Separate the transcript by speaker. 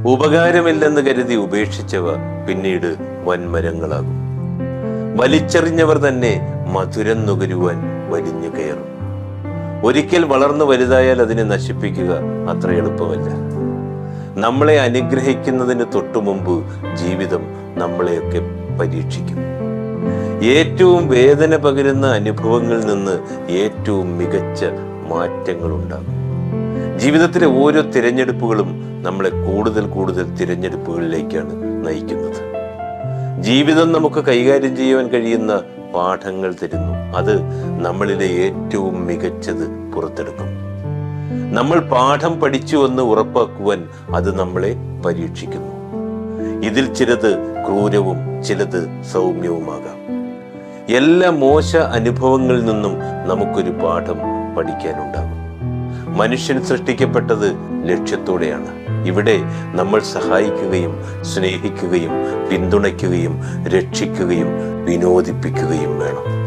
Speaker 1: ഉപകാരമില്ലെന്ന് കരുതി ഉപേക്ഷിച്ചവ പിന്നീട് വൻമരങ്ങളാകും. വലിച്ചെറിഞ്ഞവർ തന്നെ മധുരം നുകരുവാൻ വലിഞ്ഞു കയറും. ഒരിക്കൽ വളർന്നു വലുതായാൽ അതിനെ നശിപ്പിക്കുക അത്ര എളുപ്പമല്ല. നമ്മളെ അനുഗ്രഹിക്കുന്നതിന് തൊട്ടു മുമ്പ് ജീവിതം നമ്മളെയൊക്കെ പരീക്ഷിക്കും. ഏറ്റവും വേദന പകരുന്ന അനുഭവങ്ങളിൽ നിന്ന് ഏറ്റവും മികച്ച മാറ്റങ്ങൾ ഉണ്ടാകും. ജീവിതത്തിലെ ഓരോ തിരഞ്ഞെടുപ്പുകളും നമ്മളെ കൂടുതൽ കൂടുതൽ തിരഞ്ഞെടുപ്പുകളിലേക്കാണ് നയിക്കുന്നത്. ജീവിതം നമുക്ക് കൈകാര്യം ചെയ്യുവാൻ കഴിയുന്ന പാഠങ്ങൾ തരുന്നു. അത് നമ്മളിലെ ഏറ്റവും മികച്ചത് പുറത്തെടുക്കും. നമ്മൾ പാഠം പഠിച്ചുവെന്ന് ഉറപ്പാക്കുവാൻ അത് നമ്മളെ പരീക്ഷിക്കുന്നു. ഇതിൽ ചിലത് ക്രൂരവും ചിലത് സൗമ്യവുമാകാം. എല്ലാ മോശ അനുഭവങ്ങളിൽ നിന്നും നമുക്കൊരു പാഠം പഠിക്കാനുണ്ടാകും. മനുഷ്യൻ സൃഷ്ടിക്കപ്പെട്ടത് ലക്ഷ്യത്തോടെയാണ്. ഇവിടെ നമ്മൾ സഹായിക്കുകയും സ്നേഹിക്കുകയും പിന്തുണയ്ക്കുകയും രക്ഷിക്കുകയും വിനോദിപ്പിക്കുകയും വേണം.